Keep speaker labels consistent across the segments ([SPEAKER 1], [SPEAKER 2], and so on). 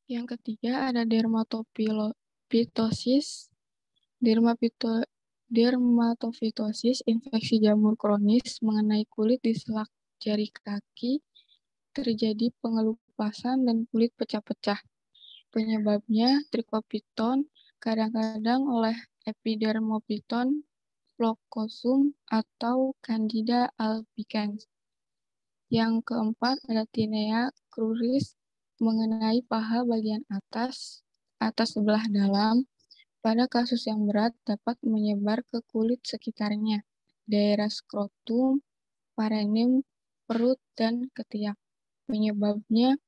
[SPEAKER 1] Yang ketiga ada dermatopitosis. Dermatofitosis, infeksi jamur kronis mengenai kulit di selak jari kaki, terjadi pengelupasan dan kulit pecah-pecah. Penyebabnya trikopiton, kadang-kadang oleh epidermophyton floccosum atau Candida albicans. Yang keempat ada Tinea cruris mengenai paha bagian atas sebelah dalam. Pada kasus yang berat dapat menyebar ke kulit sekitarnya, daerah skrotum, perineum, perut, dan ketiak. Penyebabnya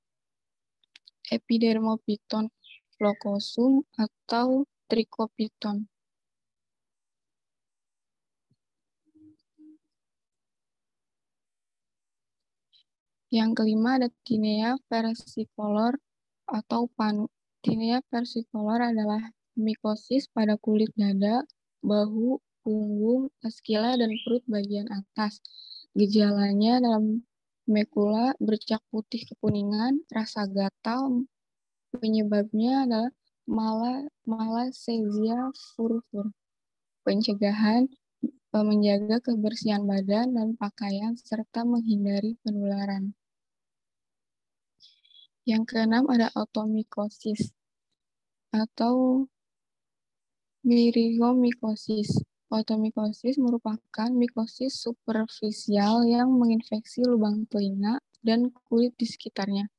[SPEAKER 1] epidermophyton floccosum atau trichopiton. Yang kelima ada Tinea versicolor atau panu. Tinea versicolor adalah mikosis pada kulit dada, bahu, punggung, iskela, dan perut bagian atas. Gejalanya dalam mekula bercak putih kekuningan, rasa gatal. Penyebabnya adalah malassezia furfur. Pencegahan menjaga kebersihan badan dan pakaian serta menghindari penularan. Yang keenam ada automikosis atau myriomycosis. Automikosis merupakan mikosis superficial yang menginfeksi lubang telinga dan kulit di sekitarnya.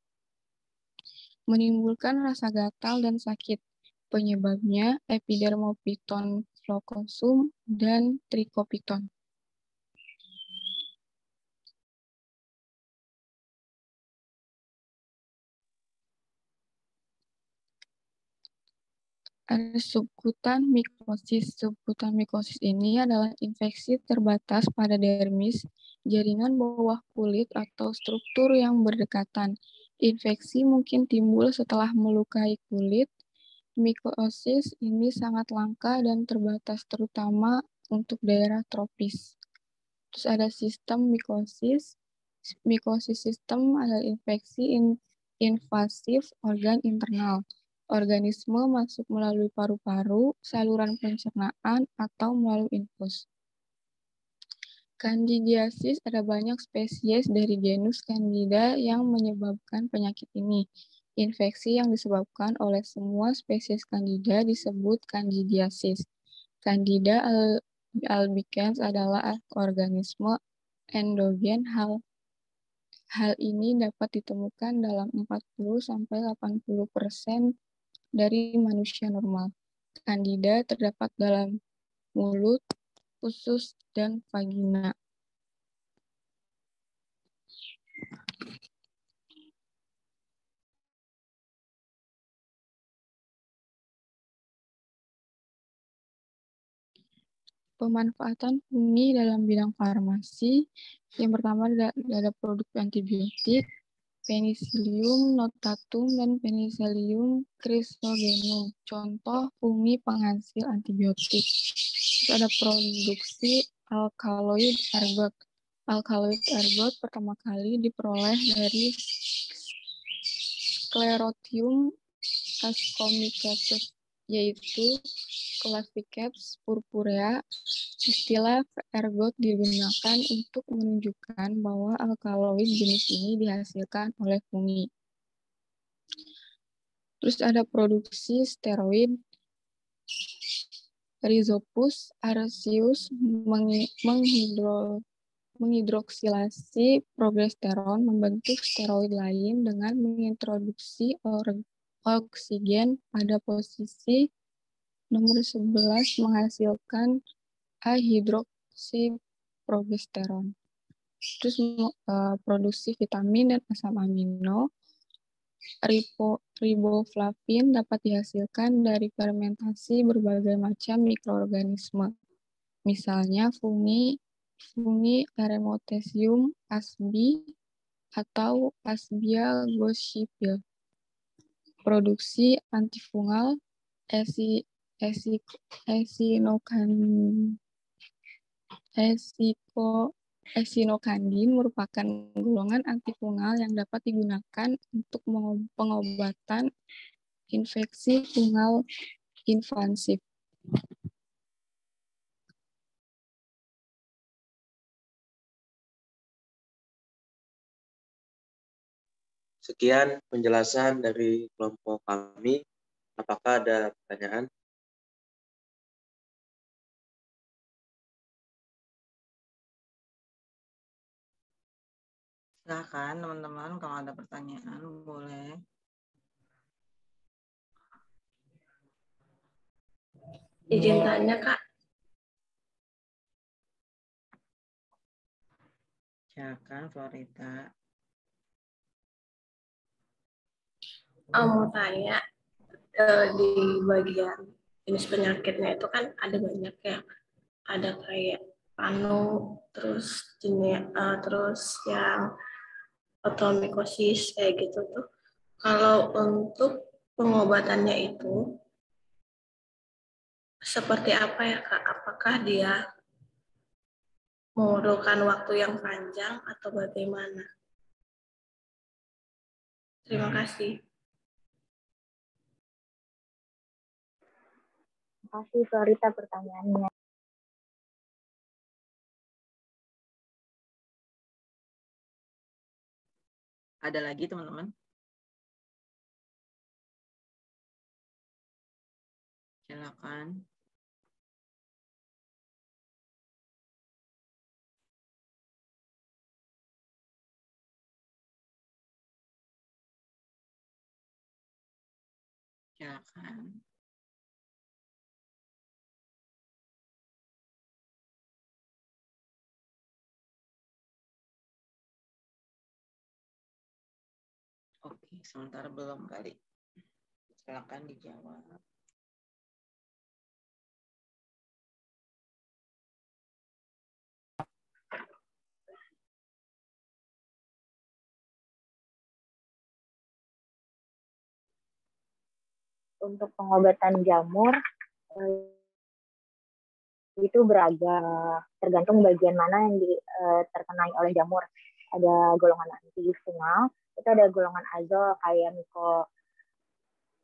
[SPEAKER 1] Menimbulkan rasa gatal dan sakit. Penyebabnya epidermophyton floccosum dan trichopiton. Ada subkutan mikosis. Subkutan mikosis ini adalah infeksi terbatas pada dermis, jaringan bawah kulit atau struktur yang berdekatan. Infeksi mungkin timbul setelah melukai kulit. Mikosis ini sangat langka dan terbatas terutama untuk daerah tropis. Terus ada sistem mikosis. Mikosis sistem adalah infeksi invasif organ internal. Organisme masuk melalui paru-paru, saluran pencernaan, atau melalui infus. Candidiasis ada banyak spesies dari genus Candida yang menyebabkan penyakit ini. Infeksi yang disebabkan oleh semua spesies Candida disebut candidiasis. Candida albicans adalah organisme endogen. Hal ini dapat ditemukan dalam 40-80% dari manusia normal. Candida terdapat dalam mulut, usus, dan vagina. Pemanfaatan fungi dalam bidang farmasi. Yang pertama ada produk antibiotik, Penicillium notatum dan Penicillium chrysogenum. Contoh fungi penghasil antibiotik. Terus ada produksi alkaloid ergot. Alkaloid ergot pertama kali diperoleh dari Sclerotium ascomycetes, yaitu Claviceps purpurea. Istilah ergot digunakan untuk menunjukkan bahwa alkaloid jenis ini dihasilkan oleh fungi. Terus ada produksi steroid. Rhizopus aureus menghidroksilasi progesteron membentuk steroid lain dengan mengintroduksi oksigen pada posisi nomor 11 menghasilkan ahidroksiprogesteron. Terus produksi vitamin dan asam amino. Riboflavin dapat dihasilkan dari fermentasi berbagai macam mikroorganisme. Misalnya fungi Eremotesium asbi atau Asbia gossypil. Produksi antifungal Esinokandin merupakan golongan antifungal yang dapat digunakan untuk pengobatan infeksi fungal invasif.
[SPEAKER 2] Sekian penjelasan dari kelompok kami. Apakah ada pertanyaan?
[SPEAKER 3] Silakan teman-teman, kalau ada pertanyaan boleh.
[SPEAKER 4] Izin tanya, Kak.
[SPEAKER 3] Silakan Florita.
[SPEAKER 4] Mau tanya, di bagian jenis penyakitnya itu kan ada banyak ya. Ada kayak panu, terus terus yang otomikosis kayak gitu tuh. Kalau untuk pengobatannya itu seperti apa ya, Kak? Apakah dia memerlukan waktu yang panjang atau bagaimana? Terima kasih.
[SPEAKER 5] Terima kasih Florita pertanyaannya.
[SPEAKER 3] Ada lagi teman-teman? Silakan. Silakan. Oke, sementara belum kali. Silakan dijawab.
[SPEAKER 5] Untuk pengobatan jamur itu beragam, tergantung bagian mana yang terkenai oleh jamur. Ada golongan antifungal, itu ada golongan azol kayak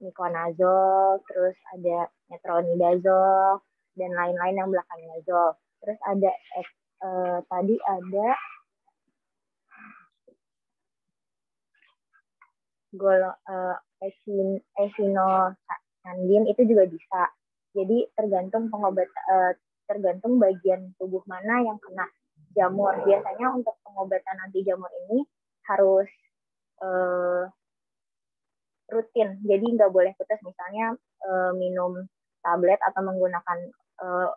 [SPEAKER 5] miconazol, terus ada metronidazol, dan lain-lain yang belakangnya azol. Terus ada tadi ada esinokandin itu juga bisa. Jadi tergantung tergantung bagian tubuh mana yang kena jamur. Biasanya untuk pengobatan anti jamur ini harus rutin. Jadi nggak boleh putus. Misalnya minum tablet atau menggunakan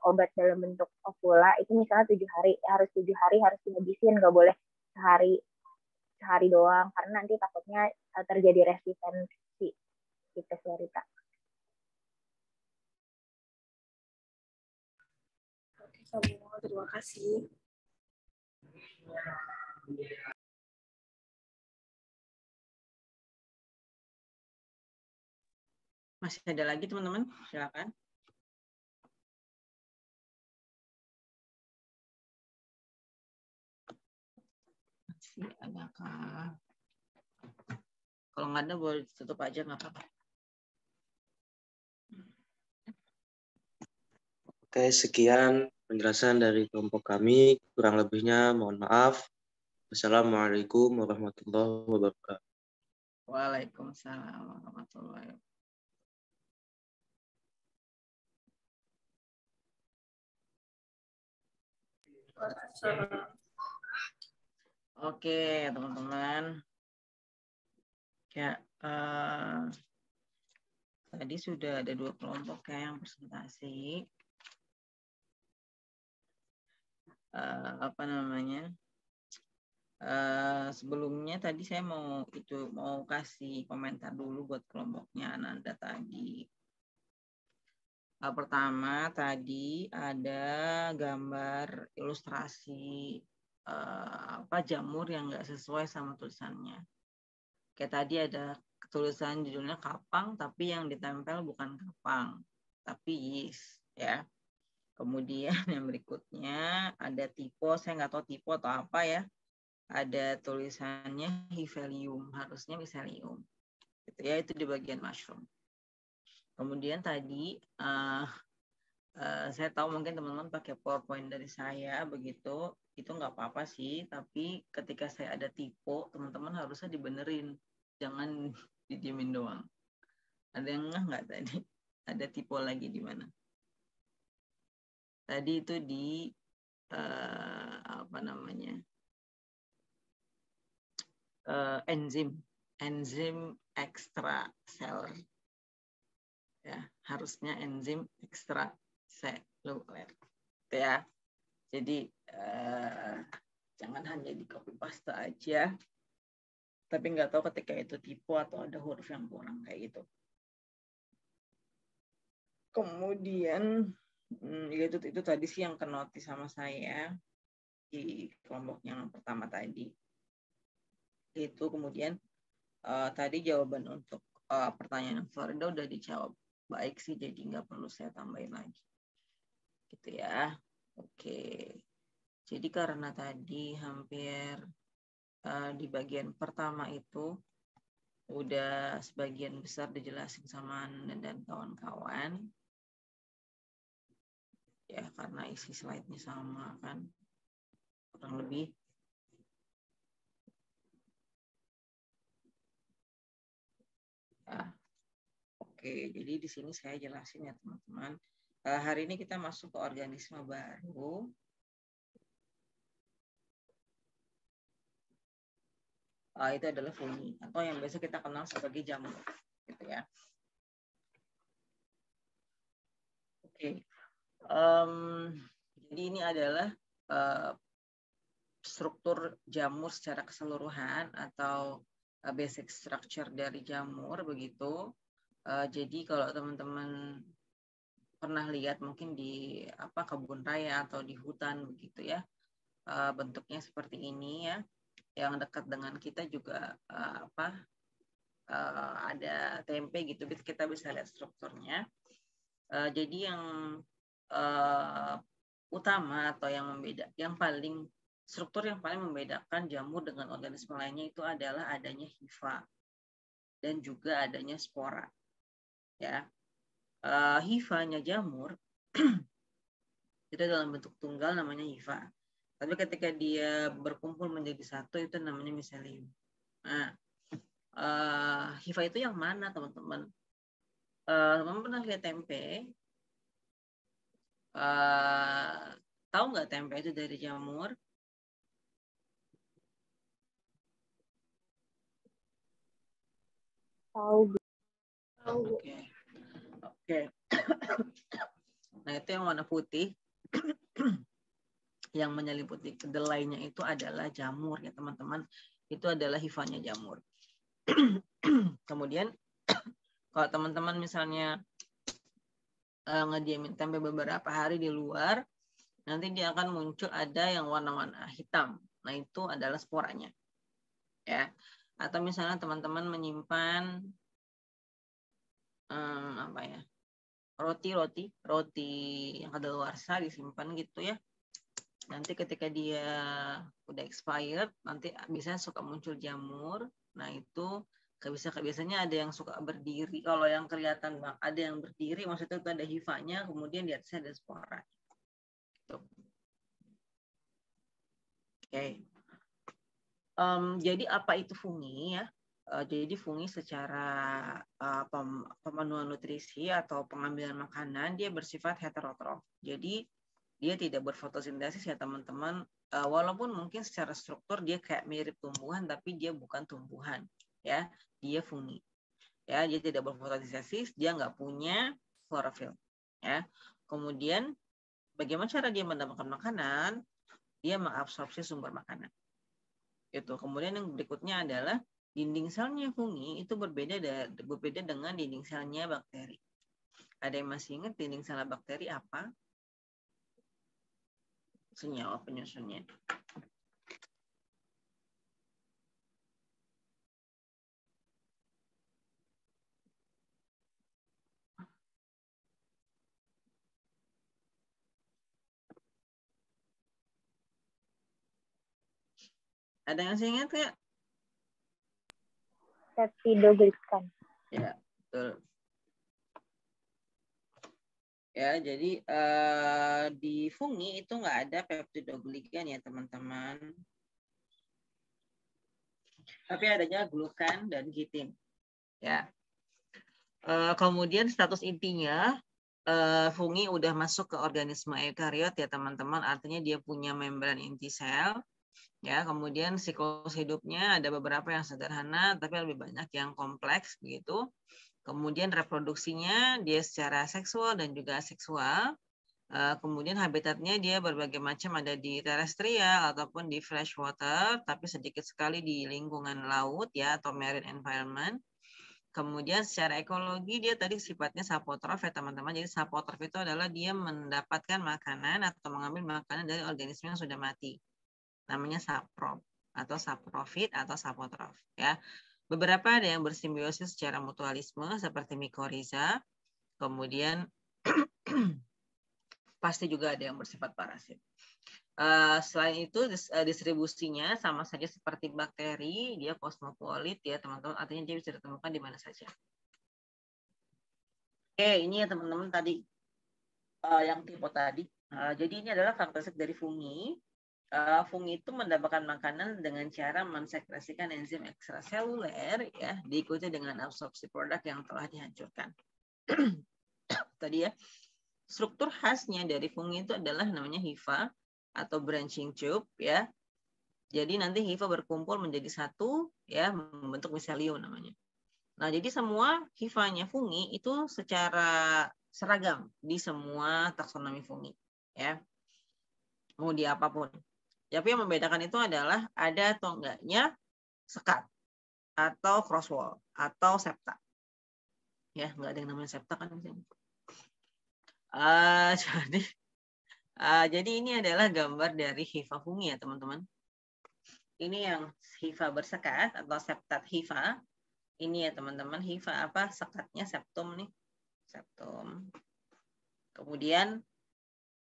[SPEAKER 5] obat dalam bentuk ovula itu misalnya 7 hari, harus 7 hari harus dihabisin, nggak boleh sehari doang karena nanti takutnya terjadi resistensi gitu Florita.
[SPEAKER 4] Oke, semua terima kasih.
[SPEAKER 3] Masih ada lagi teman-teman? Silakan. Masih adakah? Kalau nggak ada boleh tutup aja, nggak apa-apa.
[SPEAKER 2] Oke, sekian penjelasan dari kelompok kami. Kurang lebihnya mohon maaf. Wassalamualaikum warahmatullahi wabarakatuh.
[SPEAKER 3] Waalaikumsalam warahmatullahi wabarakatuh. Oke, teman-teman. Ya, tadi sudah ada 2 kelompok yang presentasi. Apa namanya? Sebelumnya tadi saya mau kasih komentar dulu buat kelompoknya Ananda tadi. Pertama tadi ada gambar ilustrasi jamur yang nggak sesuai sama tulisannya. Kayak tadi ada tulisan judulnya kapang, tapi yang ditempel bukan kapang, tapi yeast, ya. Kemudian yang berikutnya ada tipe, saya nggak tahu tipe atau apa ya. Ada tulisannya hifelium, harusnya miselium. Gitu ya, itu di bagian mushroom. Kemudian tadi saya tahu mungkin teman-teman pakai PowerPoint dari saya begitu, itu nggak apa-apa sih. Tapi ketika saya ada tipe, teman-teman harusnya dibenerin, jangan didiemin doang. Ada yang nggak tadi? Ada tipe lagi di mana? Tadi itu di apa namanya? Enzim ekstraseluler. Ya, harusnya enzim ekstraseluler. Gitu ya. Jadi jangan hanya di copy paste aja, tapi nggak tahu ketika itu tipe atau ada huruf yang kurang kayak gitu. Kemudian itu tadi sih yang kenotis sama saya di kelompok yang pertama tadi. Itu kemudian tadi jawaban untuk pertanyaan Florida udah dijawab baik sih, jadi nggak perlu saya tambahin lagi. Gitu ya. Oke. Jadi karena tadi hampir di bagian pertama itu udah sebagian besar dijelasin sama Anda dan kawan-kawan. Ya, karena isi slide-nya sama kan. Kurang lebih. Ya. Oke, jadi di sini saya jelasin ya teman-teman. Hari ini kita masuk ke organisme baru. Itu adalah fungi atau yang biasa kita kenal sebagai jamur, gitu ya. Oke, jadi ini adalah struktur jamur secara keseluruhan atau basic structure dari jamur begitu. Jadi kalau teman-teman pernah lihat mungkin di kebun raya atau di hutan begitu ya, bentuknya seperti ini ya. Yang dekat dengan kita juga ada tempe gitu, kita bisa lihat strukturnya. Jadi yang utama atau struktur yang paling membedakan jamur dengan organisme lainnya itu adalah adanya hifa dan juga adanya spora. Ya, hifanya jamur itu dalam bentuk tunggal namanya hifa. Tapi ketika dia berkumpul menjadi satu itu namanya miselium. Nah, hifa itu yang mana teman-teman? Teman-teman pernah lihat tempe? Tahu nggak tempe itu dari jamur?
[SPEAKER 5] Tahu.
[SPEAKER 3] Oke. Nah, itu yang warna putih. Yang menyelimuti kedelainya itu adalah jamur ya teman-teman. Itu adalah hifanya jamur. Kemudian kalau teman-teman misalnya ngediamin tempe beberapa hari di luar, nanti dia akan muncul ada yang warna-warna hitam. Nah, itu adalah sporanya. Ya. Atau misalnya teman-teman menyimpan roti yang kadaluarsa disimpan gitu ya. Nanti ketika dia udah expired, nanti biasanya suka muncul jamur. Nah, itu biasanya ada yang suka berdiri. Kalau yang kelihatan ada yang berdiri, maksudnya itu ada hifanya, kemudian di atasnya ada spora. Gitu. Oke. Jadi apa itu fungi ya? Jadi fungi secara pemenuhan nutrisi atau pengambilan makanan dia bersifat heterotrof. Jadi dia tidak berfotosintesis ya teman-teman. Walaupun mungkin secara struktur dia kayak mirip tumbuhan, tapi dia bukan tumbuhan, ya. Dia fungi, ya. Dia tidak berfotosintesis, dia nggak punya klorofil, ya. Kemudian bagaimana cara dia mendapatkan makanan? Dia mengabsorpsi sumber makanan. Itu. Kemudian yang berikutnya adalah dinding selnya fungi itu berbeda dengan dinding selnya bakteri. Ada yang masih ingat dinding sel bakteri apa? Senyawa penyusunnya. Ada yang masih ingat nggak?
[SPEAKER 5] Peptidoglikan.
[SPEAKER 3] Ya, betul. Ya, jadi di fungi itu nggak ada peptidoglikan ya teman-teman. Tapi adanya glukan dan kitin. Ya. Kemudian status intinya fungi udah masuk ke organisme eukariot ya teman-teman. Artinya dia punya membran inti sel. Ya, kemudian siklus hidupnya ada beberapa yang sederhana, tapi lebih banyak yang kompleks begitu. Kemudian reproduksinya dia secara seksual dan juga aseksual. Kemudian habitatnya dia berbagai macam, ada di terestrial ataupun di freshwater, tapi sedikit sekali di lingkungan laut ya atau marine environment. Kemudian secara ekologi dia tadi sifatnya sapotrof ya teman-teman. Jadi sapotrof itu adalah dia mendapatkan makanan atau mengambil makanan dari organisme yang sudah mati. Namanya saprof atau saprofit atau sapotrof ya. Beberapa ada yang bersimbiosis secara mutualisme seperti mikoriza. Kemudian pasti juga ada yang bersifat parasit. Selain itu distribusinya sama saja seperti bakteri, dia kosmopolit ya teman-teman, artinya dia bisa ditemukan di mana saja. Oke, ini ya teman-teman tadi yang tipe tadi. Jadi ini adalah karakteristik dari fungi. Fungi itu mendapatkan makanan dengan cara mensekresikan enzim ekstraseluler ya, diikuti dengan absorpsi produk yang telah dihancurkan. Tadi ya, struktur khasnya dari fungi itu adalah namanya hifa atau branching tube ya. Jadi nanti hifa berkumpul menjadi satu ya, membentuk miselium namanya. Nah, jadi semua hifanya fungi itu secara seragam di semua taksonomi fungi ya. Mau di apapun. Tapi yang membedakan itu adalah ada atau enggaknya sekat atau cross wall atau septa. Ya, enggak ada yang namanya septa kan di sini. Jadi ini adalah gambar dari hifa fungi ya teman-teman. Ini yang hifa bersekat atau septat hifa. Ini ya teman-teman, hifa apa? Sekatnya septum nih. Septum. Kemudian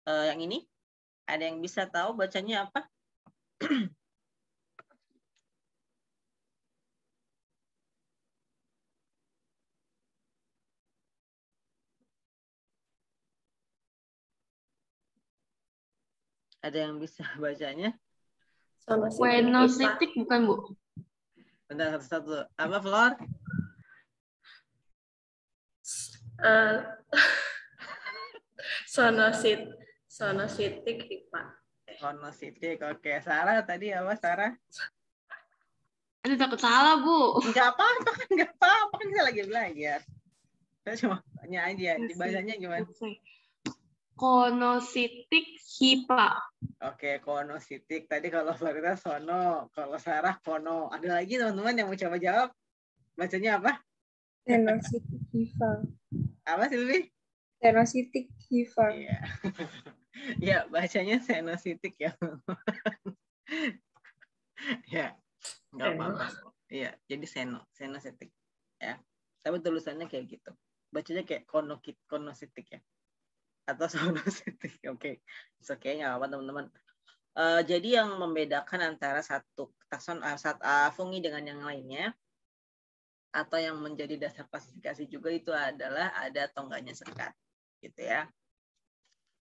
[SPEAKER 3] yang ini, ada yang bisa tahu bacanya apa? Ada yang bisa bacanya?
[SPEAKER 4] Venositik
[SPEAKER 1] bukan, Bu?
[SPEAKER 3] Bentar, satu-satu. Apa, Flor?
[SPEAKER 4] Sonositik hifa.
[SPEAKER 3] Sonositik. Oke, Sarah tadi apa, Sarah?
[SPEAKER 1] Aduh, takut salah, Bu.
[SPEAKER 3] Enggak apa-apa kan, enggak apa-apa kan saya lagi belajar. Saya cuma tanya aja, dibacanya gimana?
[SPEAKER 1] Konositik hifa.
[SPEAKER 3] Oke, konositik. Tadi kalau Farida sono, kalau Sarah kono. Ada lagi teman-teman yang mau coba jawab? Bacanya apa?
[SPEAKER 4] Venositik hifa.
[SPEAKER 3] Apa Silvi?
[SPEAKER 4] Venositik hifa.
[SPEAKER 3] Iya. Ya, bacanya senositik ya. Ya, nggak apa-apa. Iya, jadi senositik. Ya, tapi tulisannya kayak gitu. Bacanya kayak konositik ya. Atau sonositik. Oke. Oke, nggak apa-apa teman-teman. Jadi yang membedakan antara satu takson fungi dengan yang lainnya atau yang menjadi dasar klasifikasi juga itu adalah ada atau enggaknya sekat, gitu ya.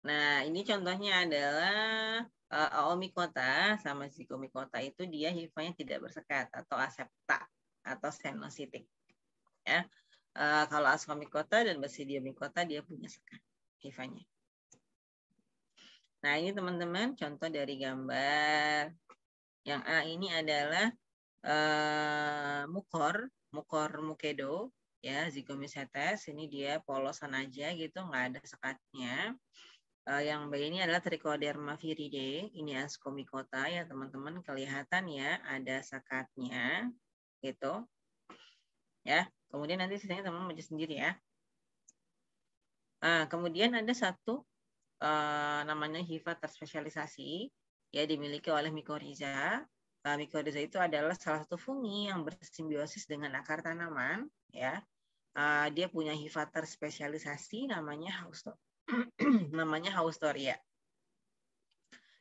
[SPEAKER 3] Nah, ini contohnya adalah Aomycota sama Zygomicota itu dia hifanya tidak bersekat atau asepta atau senositik. Ya. Kalau Ascomycota dan Basidiomycota dia punya sekat hifanya. Nah, ini teman-teman contoh dari gambar. Yang A ini adalah mukor mukedo ya, Zygomycetes. Ini dia polosan aja gitu, nggak ada sekatnya. Yang B ini adalah Trichoderma viride. Ini Ascomycota ya teman-teman, kelihatan ya ada sekatnya gitu. Ya, kemudian nanti sisanya teman-teman baca sendiri ya. Kemudian ada satu namanya hifa terspesialisasi ya, dimiliki oleh mycorrhiza. Mycorrhiza itu adalah salah satu fungi yang bersimbiosis dengan akar tanaman ya. Dia punya hifa terspesialisasi namanya Haustoria.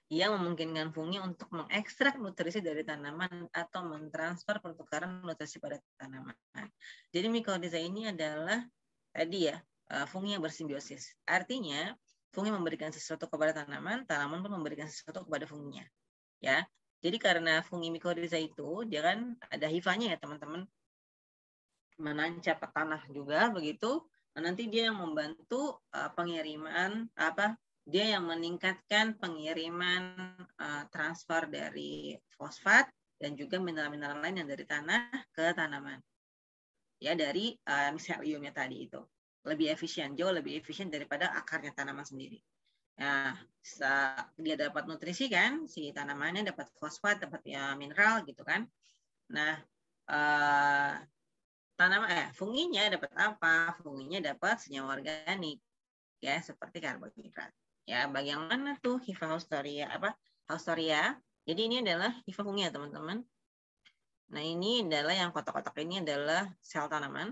[SPEAKER 3] yang memungkinkan fungi untuk mengekstrak nutrisi dari tanaman atau mentransfer pertukaran nutrisi pada tanaman. Jadi mikorhiza ini adalah tadi ya, fungi yang bersimbiosis. Artinya fungi memberikan sesuatu kepada tanaman, tanaman pun memberikan sesuatu kepada funginya. Ya, jadi karena fungi mikorhiza itu dia kan ada hifanya ya teman-teman, menancap ke tanah juga begitu. Nah, nanti dia yang membantu pengiriman dia yang meningkatkan pengiriman transfer dari fosfat dan juga mineral-mineral lain yang dari tanah ke tanaman. Ya, dari miseliumnya tadi itu. Lebih efisien, jauh lebih efisien daripada akarnya tanaman sendiri. Nah, dia dapat nutrisi kan, si tanamannya dapat fosfat, dapat ya mineral gitu kan. Nah, funginya dapat apa? Funginya dapat senyawa organik ya, seperti karbohidrat. Ya, bagian mana tuh hifa haustoria Haustoria. Jadi ini adalah hifa fungi ya, teman-teman. Nah, ini adalah yang kotak-kotak ini adalah sel tanaman.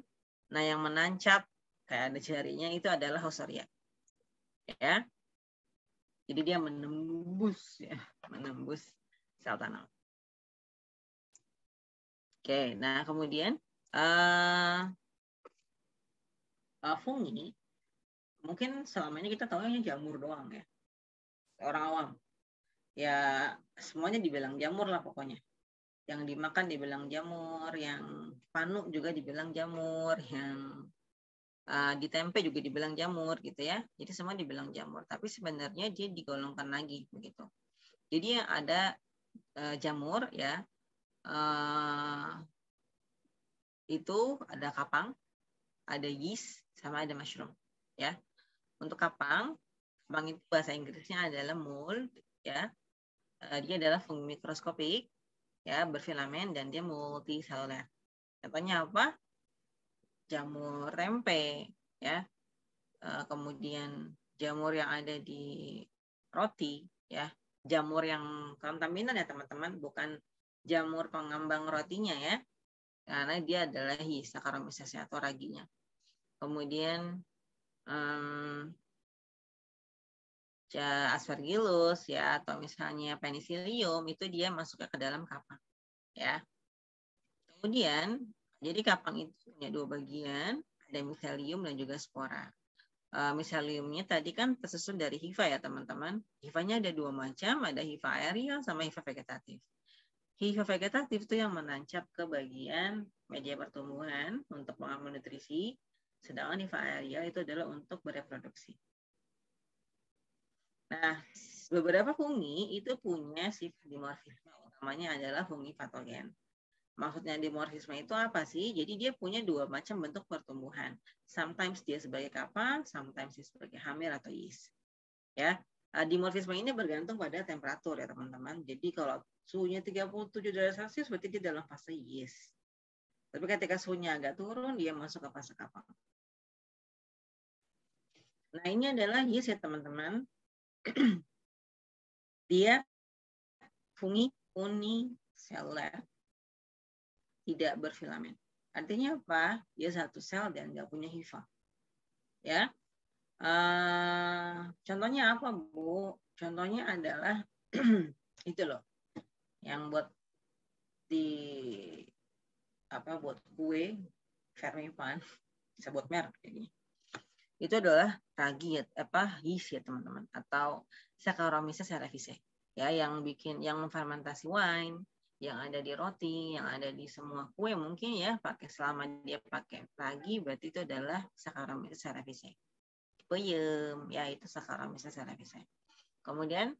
[SPEAKER 3] Nah, yang menancap kayak ada jarinya itu adalah haustoria. Ya. Jadi dia menembus sel tanaman. Oke, nah kemudian fungi mungkin selama ini kita tahu jamur doang ya, orang awam ya, semuanya dibilang jamur lah pokoknya. Yang dimakan dibilang jamur, yang panu juga dibilang jamur, yang di tempe juga dibilang jamur gitu ya. Jadi semua dibilang jamur, tapi sebenarnya dia digolongkan lagi begitu. Jadi ada jamur ya, itu ada kapang, ada yeast, sama ada mushroom ya. Untuk kapang itu bahasa Inggrisnya adalah mold ya. Dia adalah fungi mikroskopik ya, berfilamen dan dia multiseluler. Contohnya apa? Jamur tempe ya. Kemudian jamur yang ada di roti ya. Jamur yang kontaminan ya teman-teman, bukan jamur pengembang rotinya ya. Karena dia adalah yeast, Saccharomyces atau raginya. Kemudian Aspergillus ya, atau misalnya Penicillium, itu dia masuknya ke dalam kapang ya. Kemudian jadi kapang itu punya dua bagian, ada miselium dan juga spora. Miseliumnya tadi kan tersusun dari hifa ya teman-teman. Hifanya ada dua macam, ada hifa aerial sama hifa vegetatif. Hifa vegetatif itu yang menancap ke bagian media pertumbuhan untuk mengambil nutrisi, sedangkan hifa aerial itu adalah untuk bereproduksi. Nah, beberapa fungi itu punya sifat dimorfisme, utamanya adalah fungi patogen. Maksudnya dimorfisme itu apa sih? Jadi dia punya dua macam bentuk pertumbuhan. Sometimes dia sebagai kapang, sometimes dia sebagai hamil atau yeast. Ya, dimorfisme ini bergantung pada temperatur ya teman-teman. Jadi kalau suhunya 37 derajat Celcius berarti dia dalam fase yeast. Tapi ketika suhunya agak turun, dia masuk ke fase kapang. Nah, ini adalah yeast ya teman-teman. Dia fungi uniseluler, tidak berfilamen. Artinya apa? Dia satu sel dan nggak punya hifa. Ya, contohnya apa Bu? Contohnya adalah itu loh, yang buat buat kue Fermipan, bisa buat merek ini. Itu adalah ragi yeast ya teman-teman, atau Saccharomyces cerevisiae ya, yang memfermentasi wine, yang ada di roti, yang ada di semua kue mungkin ya, selama dia pakai ragi berarti itu adalah Saccharomyces cerevisiae. Peyem ya, itu Saccharomyces cerevisiae. Kemudian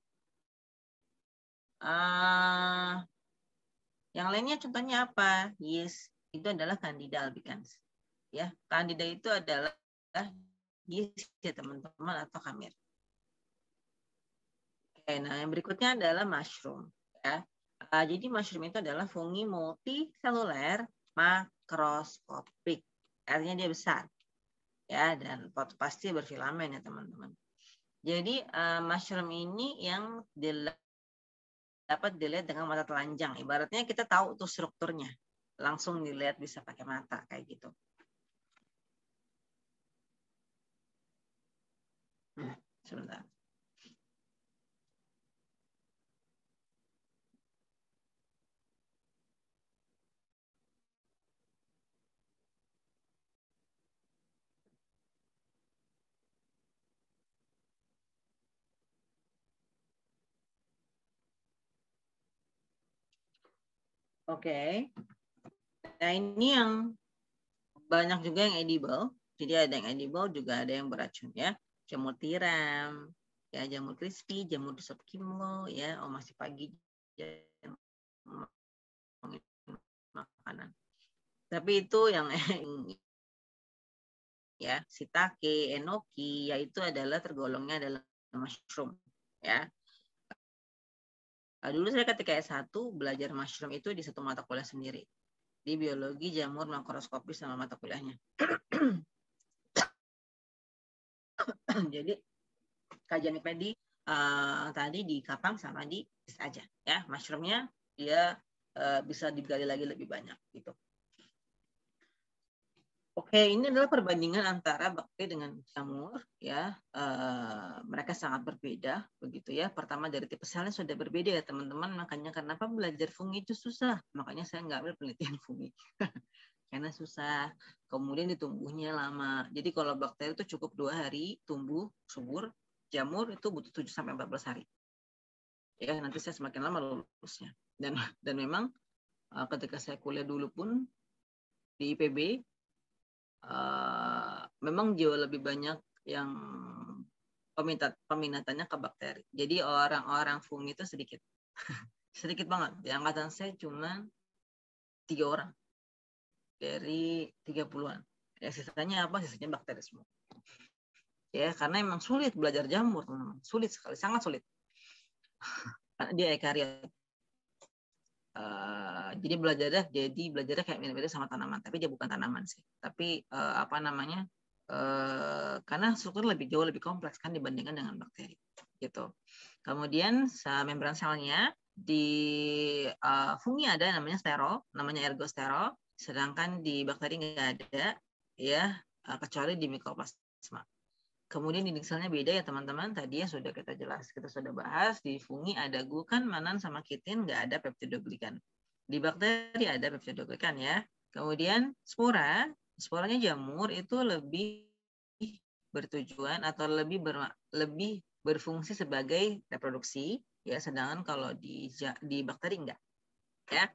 [SPEAKER 3] yang lainnya contohnya apa? Yeast itu adalah Candida albicans ya. Candida itu adalah yeast ya teman-teman, atau khamir. Oke, nah yang berikutnya adalah mushroom ya. Jadi mushroom itu adalah fungi multiseluler makroskopik. Artinya dia besar ya, dan pasti berfilamen ya teman-teman. Jadi mushroom ini yang dapat dilihat dengan mata telanjang. Ibaratnya kita tahu tuh strukturnya, langsung dilihat bisa pakai mata kayak gitu. Sebentar. Oke. Nah, ini yang banyak juga yang edible. Jadi ada yang edible, juga ada yang beracun ya. Jamur tiram, ya jamur crispy, jamur sop kimlo, ya. Oh masih pagi makanan. Tapi itu yang ya shiitake, enoki, yaitu adalah tergolongnya adalah mushroom, ya. Dulu saya ketika S1 belajar mushroom itu di satu mata kuliah sendiri. Di biologi jamur makroskopis sama mata kuliahnya. Jadi kajian IPD tadi di Kapang sama di aja ya. Mushroomnya dia bisa digali lagi lebih banyak gitu. Oke, ini adalah perbandingan antara bakteri dengan jamur ya. Mereka sangat berbeda begitu ya. Pertama dari tipe selnya sudah berbeda ya teman-teman. Makanya kenapa belajar fungi itu susah. Makanya saya nggak ambil penelitian fungi. Karena susah. Kemudian ditumbuhnya lama. Jadi kalau bakteri itu cukup 2 hari tumbuh subur. Jamur itu butuh 7-14 hari. Ya, nanti saya semakin lama lulusnya. Dan memang ketika saya kuliah dulu pun di IPB memang jauh lebih banyak yang peminatannya ke bakteri. Jadi orang-orang fungi itu sedikit. Sedikit banget. Di angkatan saya cuma 3 orang dari 30-an. Ya sisanya apa? Sisanya bakteri semua. Ya, karena emang sulit belajar jamur, teman-teman. Sulit sekali, sangat sulit. Karena dia eukaryot. Jadi belajarnya kayak mirip-mirip sama tanaman, tapi dia bukan tanaman sih. Tapi karena struktur jauh lebih kompleks kan dibandingkan dengan bakteri, gitu. Kemudian membran selnya di fungi ada namanya sterol, namanya ergosterol, sedangkan di bakteri nggak ada, ya, kecuali di mikroplasma. Kemudian dinding selnya beda ya teman-teman. Tadi ya sudah kita sudah bahas. Di fungi ada glukan, manan, sama kitin, nggak ada peptidoglikan. Di bakteri ada peptidoglikan ya. Kemudian sporanya jamur itu lebih bertujuan atau lebih berfungsi sebagai reproduksi ya. Sedangkan kalau di bakteri enggak ya.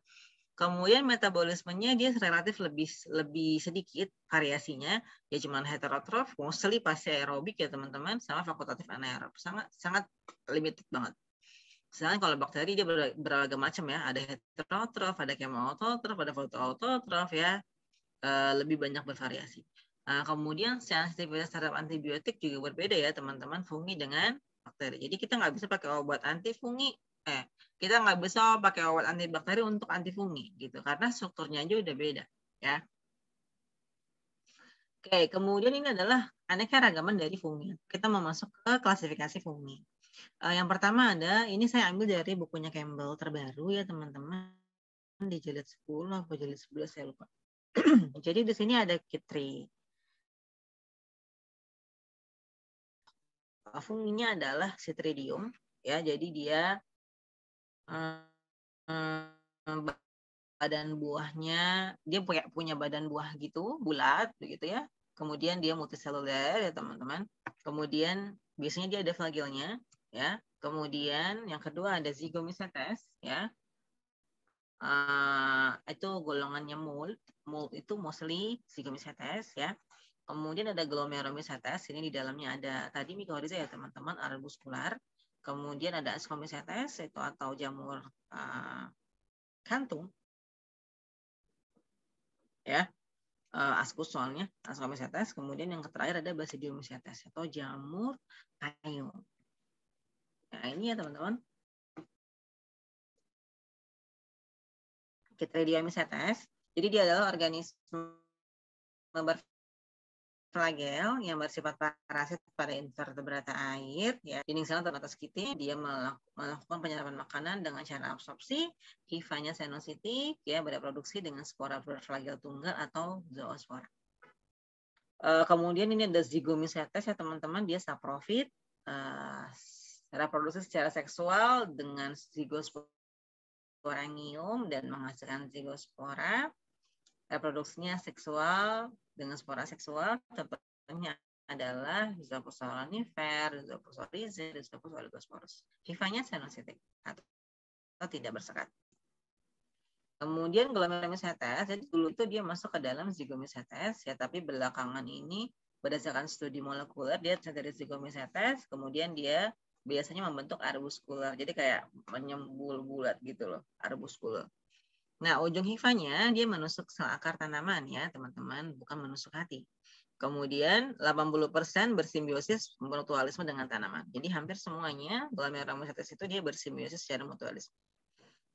[SPEAKER 3] Kemudian metabolismenya dia relatif lebih sedikit variasinya, ya cuma heterotrof, mostly pasti aerobik ya teman-teman, sama fakultatif anaerob, sangat limited banget. Sedangkan kalau bakteri dia beragam macam ya, ada heterotrof, ada chemoautotrof, ada fotoautotrof ya, lebih banyak bervariasi. Kemudian sensitivitas terhadap antibiotik juga berbeda ya teman-teman, fungi dengan bakteri. Jadi kita nggak bisa pakai obat anti fungi. Kita nggak bisa pakai obat antibakteri untuk anti fungi gitu karena strukturnya aja udah beda ya. Oke, kemudian ini adalah aneka ragaman dari fungi. Kita mau masuk ke klasifikasi fungi. Yang pertama ini saya ambil dari bukunya Campbell terbaru ya teman-teman, di jilid 10 atau jilid 11 saya lupa. Jadi di sini ada Chytri. Funginya adalah Chytridium ya. Jadi dia badan buahnya dia punya badan buah gitu bulat begitu ya. Kemudian dia multiseluler ya teman-teman. Kemudian biasanya dia ada flagellnya ya. Kemudian yang kedua ada Zygomycetes ya. Itu golongannya mold itu mostly Zygomycetes ya. Kemudian ada Glomeromycetes, ini di dalamnya ada tadi mycorrhiza ya teman-teman, arbuscular. Kemudian ada Ascomycetes itu atau jamur kantung ya. Ascus soalnya Ascomycetes. Kemudian yang terakhir ada Basidiomycetes atau jamur kayu. Nah ini ya teman-teman. Chytridiomycetes. Jadi dia adalah organisme berflagel yang bersifat parasit pada invertebrata air ya. Dinding sel terbatas kitin, dia melakukan penyerapan makanan dengan cara absorpsi. Hifanya senositik ya, bereproduksi dengan spora berflagel tunggal atau zoospora. Kemudian ini ada Zygomycetes ya teman-teman, dia saprofit, reproduksi secara seksual dengan zygosporangium dan menghasilkan zygospora. Reproduksinya seksual dengan spora seksual, contohnya adalah Zoospora nifer, Zoospora rhizid, Zoospora oligosporus. Hifanya senositik atau tidak bersekat. Kemudian Glomerulomycetes, jadi dulu itu dia masuk ke dalam Zygomycetes ya, tapi belakangan ini berdasarkan studi molekuler dia dari Zygomycetes, kemudian dia biasanya membentuk arbuskular, jadi kayak menyembul bulat gitu loh, arbuskular. Nah, ujung hifanya dia menusuk sel akar tanaman ya, teman-teman, bukan menusuk hati. Kemudian 80% bersimbiosis mutualisme dengan tanaman. Jadi hampir semuanya Glomerulomycetes itu dia bersimbiosis secara mutualisme.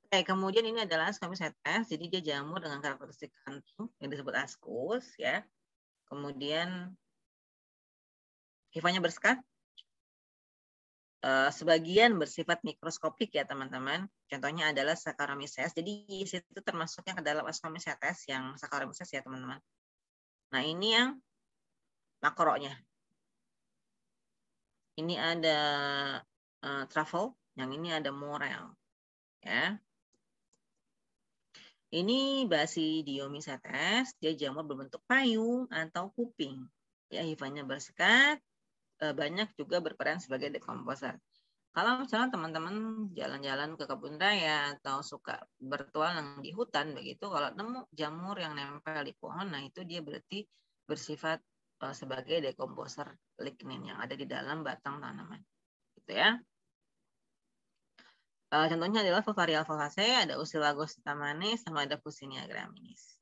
[SPEAKER 3] Oke, kemudian ini adalah Ascomycetes, jadi dia jamur dengan karakteristik kantung yang disebut ascus ya. Kemudian hifanya bersekat. Sebagian bersifat mikroskopik ya teman-teman. Contohnya adalah Saccharomyces. Jadi yeast itu termasuknya ke dalam Ascomycetes yang Saccharomyces ya teman-teman. Nah ini yang makronya. Ini ada truffle, yang ini ada morel ya. Ini Basidiomycetes, dia jamur berbentuk payung atau kuping. Ya, hifanya bersekat, banyak juga berperan sebagai dekomposer. Kalau misalnya teman-teman jalan-jalan ke kebun raya atau suka bertualang di hutan begitu, kalau nemu jamur yang nempel di pohon, nah itu dia berarti bersifat sebagai dekomposer lignin yang ada di dalam batang tanaman. Gitu ya. Contohnya adalah Fulvaria fulvaceae, ada Usilagos tamane, sama ada Fuchsinia graminis.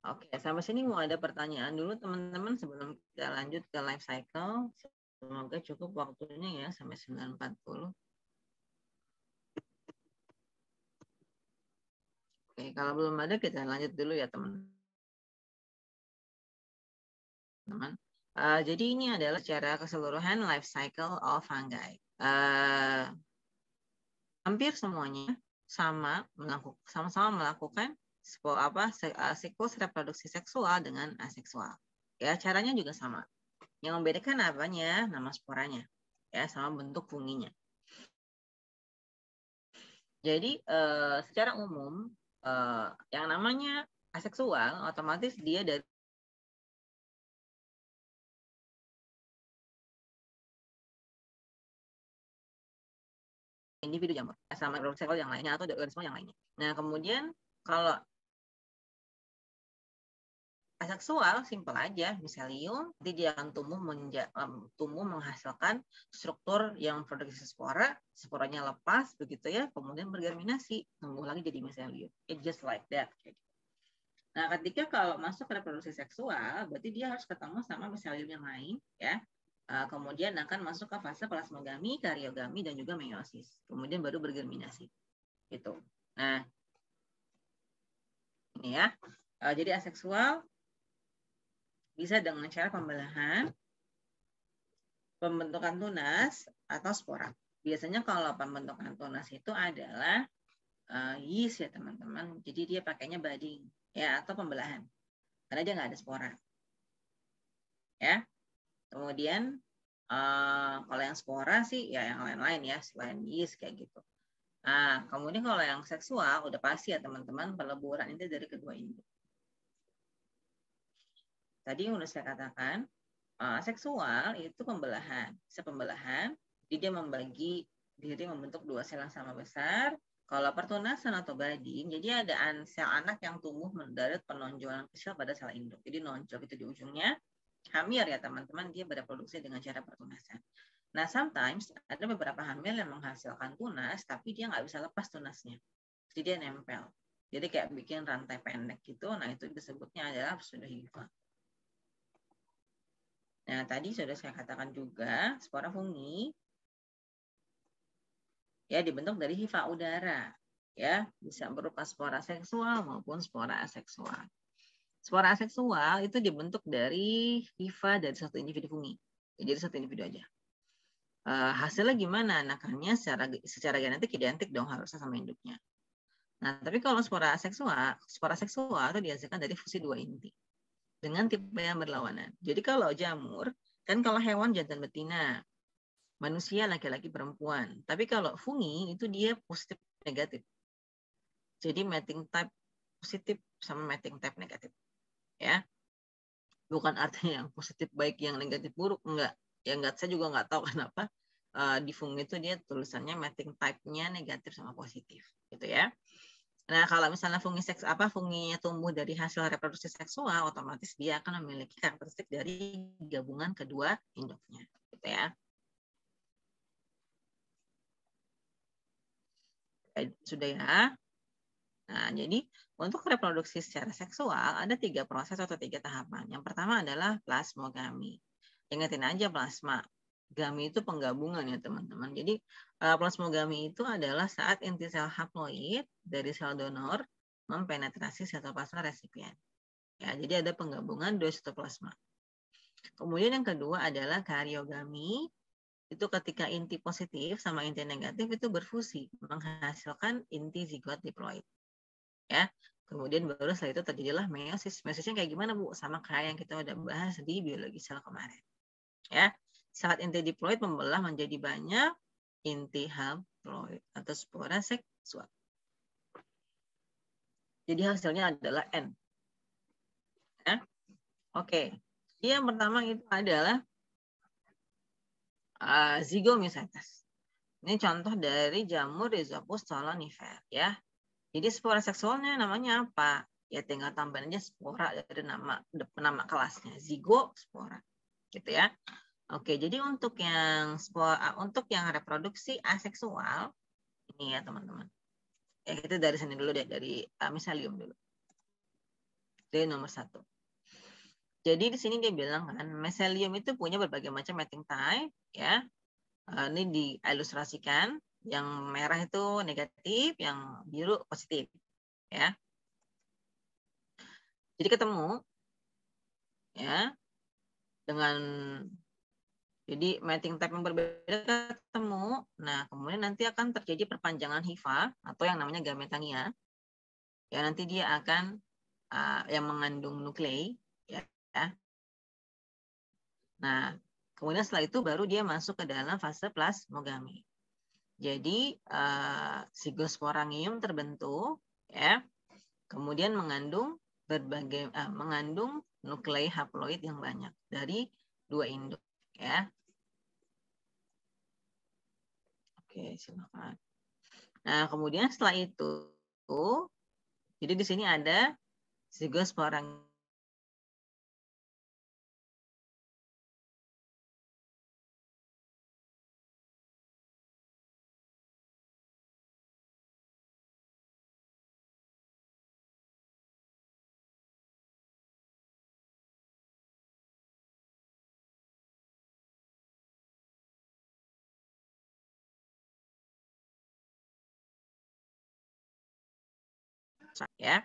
[SPEAKER 3] Oke, sampai sini mau ada pertanyaan dulu teman-teman sebelum kita lanjut ke life cycle. Semoga cukup waktunya ya sampai 9.40. Oke, kalau belum ada kita lanjut dulu ya teman-teman. Jadi ini adalah secara keseluruhan life cycle of fungi. Hampir semuanya sama-sama melakukan siklus reproduksi seksual dengan aseksual. Ya, caranya juga sama. Yang membedakan apanya? Nama sporanya, ya, sama bentuk funginya. Jadi secara umum yang namanya aseksual otomatis dia dari individu jamur sama seksual yang lainnya atau organisme yang lainnya. Nah, kemudian kalau aseksual simpel aja, miselium, nanti dia akan tumbuh menghasilkan struktur yang produksi spora, sporanya lepas begitu ya, kemudian bergerminasi, tumbuh lagi jadi miselium. It's just like that. Nah, ketika kalau masuk ke reproduksi seksual, berarti dia harus ketemu sama miselium yang lain ya. Kemudian akan masuk ke fase plasmogami, karyogami, dan juga meiosis. Kemudian baru bergerminasi. Gitu. Nah, ini ya. Jadi aseksual bisa dengan cara pembelahan, pembentukan tunas, atau spora. Biasanya kalau pembentukan tunas itu adalah yeast ya teman-teman. Jadi dia pakainya budding ya atau pembelahan. Karena dia nggak ada spora. Ya. Kemudian kalau yang spora sih ya yang lain-lain ya selain yeast kayak gitu. Nah, kemudian kalau yang seksual udah pasti ya teman-teman peleburan itu dari kedua induk. Tadi yang udah saya katakan seksual itu pembelahan. Sepembelahan dia membagi diri membentuk dua sel yang sama besar. Kalau pertunasan atau budding, jadi ada sel anak yang tumbuh mendarat penonjolan kecil pada sel induk. Jadi nonjol itu di ujungnya. Hamil ya teman-teman, dia berreproduksi dengan cara pertunasan. Nah, sometimes ada beberapa hamil yang menghasilkan tunas, tapi dia nggak bisa lepas tunasnya. Jadi dia nempel. Jadi kayak bikin rantai pendek gitu. Nah, itu disebutnya adalah pseudohifa. Nah, tadi sudah saya katakan juga, spora fungi ya dibentuk dari hifa udara. Ya, bisa berupa spora seksual maupun spora aseksual. Spora aseksual itu dibentuk dari hifa dari satu individu fungi. Jadi satu individu aja. Hasilnya gimana? Anakannya secara genetik identik dong harusnya sama induknya. Nah, tapi kalau spora seksual itu dihasilkan dari fusi dua inti dengan tipe yang berlawanan. Jadi kalau jamur, kan kalau hewan jantan betina, manusia laki-laki perempuan. Tapi kalau fungi itu dia positif negatif. Jadi mating type positif sama mating type negatif. Ya. Bukan artinya yang positif baik yang negatif buruk, enggak. Ya enggak, saya juga enggak tahu kenapa di fungi itu dia tulisannya mating type-nya negatif sama positif, gitu ya. Nah, kalau misalnya funginya tumbuh dari hasil reproduksi seksual, otomatis dia akan memiliki karakteristik dari gabungan kedua induknya, gitu ya. Sudah ya. Nah, jadi untuk reproduksi secara seksual ada 3 proses atau 3 tahapan. Yang pertama adalah plasmogami. Ingatin aja plasma. Gami itu penggabungan ya teman-teman. Jadi plasmogami itu adalah saat inti sel haploid dari sel donor mempenetrasi sitoplasma resipien. Ya, jadi ada penggabungan dua sitoplasma. Kemudian yang kedua adalah kariogami. Itu ketika inti positif sama inti negatif itu berfusi menghasilkan inti zigot diploid. Ya, kemudian baru setelah itu terjadilah meiosis. Meiosisnya kayak gimana Bu? Sama kayak yang kita udah bahas di biologi sel kemarin. Ya, saat inti diploid membelah menjadi banyak inti haploid atau spora seksual. Jadi hasilnya adalah N. Ya. Oke. Yang pertama itu adalah zygomycetes. Ini contoh dari jamur Rhizopus solonifer ya. Jadi spora seksualnya namanya apa? Ya tinggal tambahin aja spora dari nama kelasnya, zigospora. Gitu ya. Oke, jadi untuk yang reproduksi aseksual ini ya teman-teman. Ya itu dari sini dulu deh, dari miselium dulu. Dari nomor 1. Jadi di sini dia bilang kan miselium itu punya berbagai macam mating type ya. Ini diilustrasikan, yang merah itu negatif, yang biru positif ya. Jadi ketemu ya dengan jadi mating type yang berbeda ketemu. Nah, kemudian nanti akan terjadi perpanjangan hifa atau yang namanya gametania. Ya, nanti dia akan yang mengandung nuklei ya. Nah, kemudian setelah itu baru dia masuk ke dalam fase plasmogami. Jadi Zygosporangium terbentuk ya. Kemudian mengandung mengandung nuklei haploid yang banyak dari 2 induk ya. Oke, silakan. Nah, kemudian setelah itu jadi di sini ada Zygosporangium. Ya.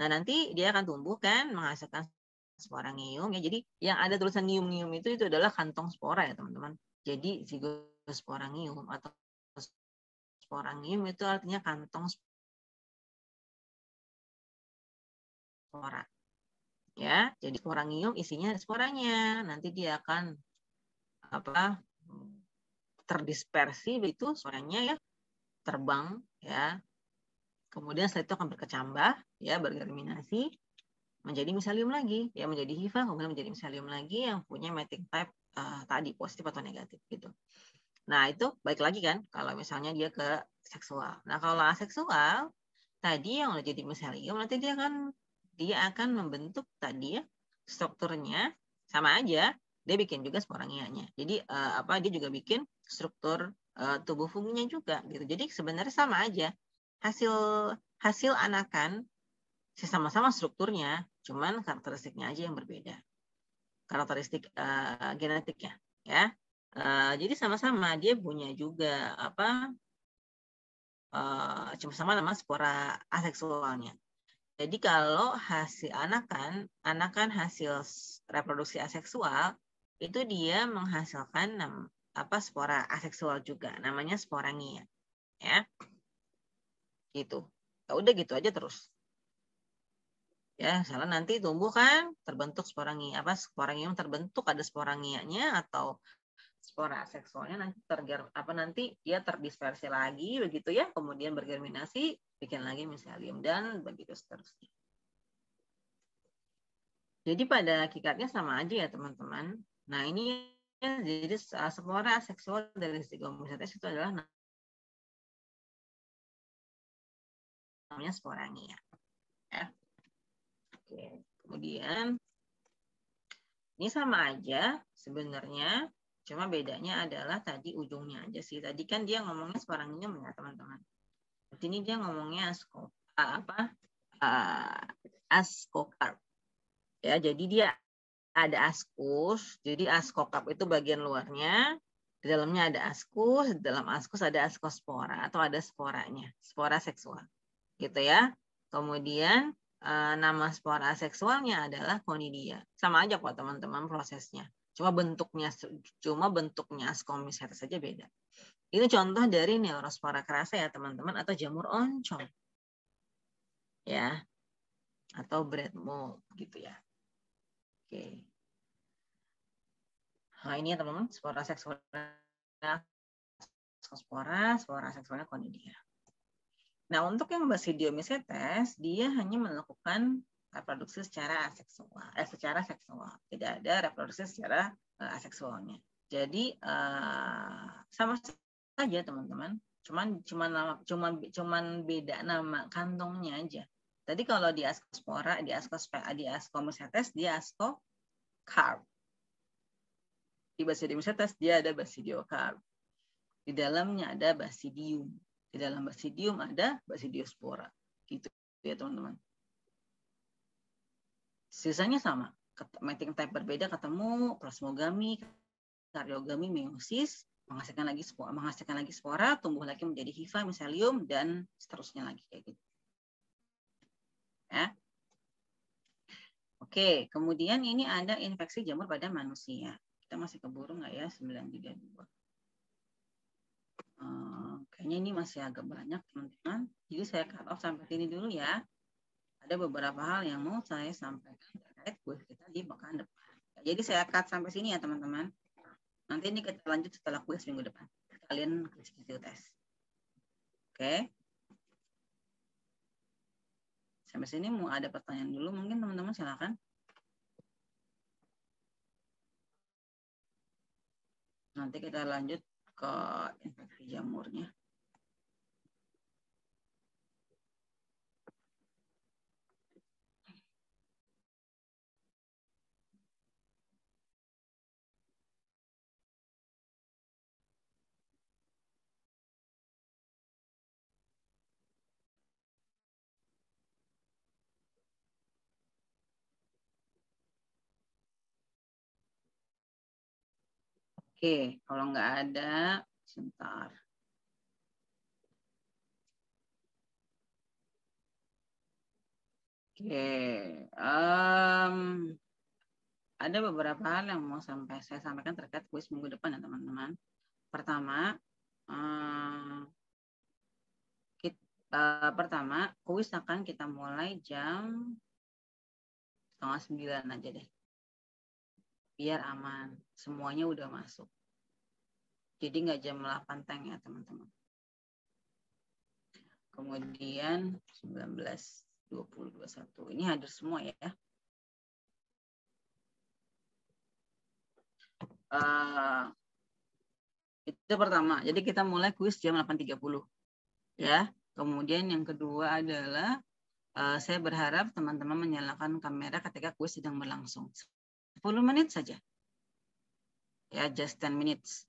[SPEAKER 3] Nah, nanti dia akan tumbuh kan menghasilkan sporangium ya. Jadi yang ada tulisan ngium-ngium itu adalah kantong spora ya, teman-teman. Jadi zygosporangium atau sporangium itu artinya kantong spora. Ya, jadi sporangium isinya sporanya. Nanti dia akan terdispersi begitu sporanya ya, terbang ya. Kemudian setelah itu akan berkecambah ya, bergerminasi menjadi miselium lagi, ya menjadi hifa, kemudian menjadi miselium lagi yang punya mating type tadi positif atau negatif gitu. Nah, itu baik lagi kan kalau misalnya dia ke seksual. Nah, kalau aseksual tadi yang udah jadi miselium nanti dia akan membentuk tadi ya strukturnya sama aja, dia bikin juga sporangianya. Jadi dia juga bikin struktur tubuh funginya juga gitu. Jadi sebenarnya sama aja. Hasil anakan sama-sama strukturnya, cuman karakteristiknya aja yang berbeda. Karakteristik genetiknya ya. Jadi sama-sama dia punya juga cuma sama nama spora aseksualnya. Jadi kalau hasil anakan hasil reproduksi aseksual itu dia menghasilkan spora aseksual juga, namanya sporangia ya. Gitu. Ya udah gitu aja terus. Ya, misalnya nanti tumbuh kan terbentuk sporangium terbentuk, ada sporangianya atau spora seksualnya nanti dia terdispersi lagi begitu ya, kemudian bergerminasi, bikin lagi miselium dan begitu seterusnya. Jadi pada hakikatnya sama aja ya teman-teman. Nah, ini jadi spora aseksual dari Zygomycetes itu adalah namanya sporangia. Ya. Oke. Kemudian ini sama aja sebenarnya, cuma bedanya adalah tadi ujungnya aja sih. Tadi kan dia ngomongnya sporangium ya teman-teman. Di sini dia ngomongnya askokarp. Ya, jadi dia ada askus. Jadi askokarp itu bagian luarnya. Di dalamnya ada askus. Di dalam askus ada askospora atau ada sporanya, spora seksual. Gitu ya. Kemudian nama spora seksualnya adalah conidia. Sama aja kok teman-teman prosesnya. Cuma bentuknya Ascomycetes saja beda. Itu contoh dari Neurospora crassa ya teman-teman, atau jamur oncom. Ya. Atau bread mold gitu ya. Oke. Nah, ini ya teman-teman, spora seksualnya spora seksualnya conidia. Nah, untuk yang Basidiomycetes, dia hanya melakukan reproduksi secara seksual. Tidak ada reproduksi secara aseksualnya. Jadi sama saja teman-teman. Cuman beda nama kantongnya aja. Tadi kalau di Ascospora, di Ascomycetes dia Ascocarp. Di Basidiomycetes dia ada Basidiocarp. Di dalamnya ada Basidium. Di dalam Basidium ada Basidiospora. Gitu ya teman-teman. Sisanya sama. Mating type berbeda ketemu, plasmogami, karyogami, meiosis, menghasilkan lagi spora, tumbuh lagi menjadi hifa, miselium, dan seterusnya lagi kayak gitu. Ya. Oke, kemudian ini ada infeksi jamur pada manusia. Kita masih keburu nggak ya 932? Kayaknya ini masih agak banyak teman-teman. Jadi saya cut off sampai sini dulu ya. Ada beberapa hal yang mau saya sampaikan terkait kuis kita di pekan depan. Jadi saya cut sampai sini ya teman-teman. Nanti ini kita lanjut setelah kuis minggu depan. Kalian isi tes. Oke. Sampai sini mau ada pertanyaan dulu mungkin teman-teman silakan. Nanti kita lanjut ke infeksi jamurnya. Oke, kalau nggak ada, sebentar. Oke, ada beberapa hal yang mau saya sampaikan terkait kuis minggu depan ya teman-teman. Pertama, kuis akan kita mulai jam 8:30 aja deh. Biar aman, semuanya udah masuk. Jadi nggak jam 8 teng ya teman-teman. Kemudian 19, 20, 21. Ini hadir semua ya. Itu pertama. Jadi kita mulai kuis jam 8.30. Ya. Kemudian yang kedua adalah saya berharap teman-teman menyalakan kamera ketika kuis sedang berlangsung. 10 menit saja. Ya, just 10 minutes.